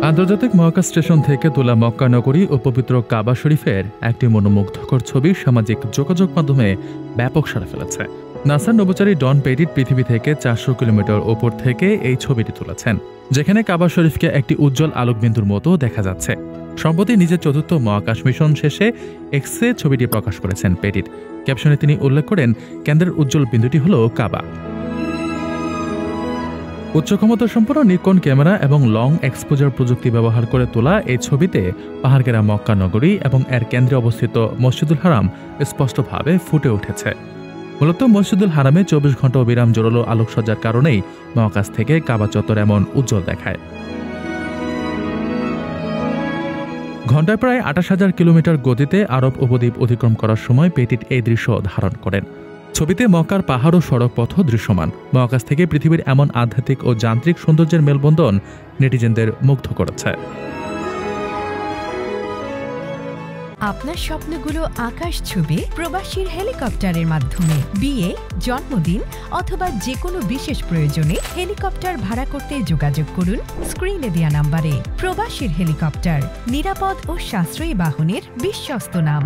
আন্তর্জাতিক মহাকাশ স্টেশন থেকে তোলা মক্কা নগরী ও পবিত্র কাবা শরীফের একটি মনোমুগ্ধকর ছবি সামাজিক যোগাযোগ মাধ্যমে ব্যাপক সাড়া ফেলেছে। নাসার নভোচারী ডন পেরিট পৃথিবী থেকে ৪০০ কিলোমিটার ওপর থেকে এই ছবিটি তুলেছেন, যেখানে কাবা শরীফকে একটি উজ্জ্বল আলোকবিন্দুর মতো দেখা যাচ্ছে। সম্প্রতি নিজের চতুর্থ মহাকাশ মিশন শেষে এক্সে ছবিটি প্রকাশ করেছেন পেরিট। ক্যাপশনে তিনি উল্লেখ করেন, কেন্দ্রের উজ্জ্বল বিন্দুটি হল কাবা। উচ্চ ক্ষমতা সম্পন্ন নিকন ক্যামেরা এবং লং এক্সপোজার প্রযুক্তি ব্যবহার করে তোলা এই ছবিতে পাহাড়ঘেরা মক্কা নগরী এবং এর কেন্দ্রে অবস্থিত মসজিদুল হারাম স্পষ্টভাবে ফুটে উঠেছে। মূলত মসজিদুল হারামে ২৪ ঘন্টা অবিরাম জোরালো আলোকসজ্জার কারণেই মহাকাশ থেকে কাবা চত্বর এমন উজ্জ্বল দেখায়। ঘণ্টায় প্রায় ২৮,০০০ কিলোমিটার গতিতে আরব উপদ্বীপ অতিক্রম করার সময় পেরিট এই দৃশ্য ধারণ করেন। ছবিতে মক্কার পাহাড় ও সড়ক পথও দৃশ্যমান। মহাকাশ থেকে পৃথিবীর এমন আধ্যাত্মিক ও যান্ত্রিক সৌন্দর্যের মেলবন্ধন নেটিজেনদের মুগ্ধ করেছে। আপনার স্বপ্নগুলো আকাশ ছুবে প্রবাসীর হেলিকপ্টারের মাধ্যমে। বিয়ে, জন্মদিন অথবা যে কোনো বিশেষ প্রয়োজনে হেলিকপ্টার ভাড়া করতে যোগাযোগ করুন স্ক্রিনে দেয়া নাম্বারে। প্রবাসীর হেলিকপ্টার, নিরাপদ ও সাশ্রয়ী বাহনের বিশ্বস্ত নাম।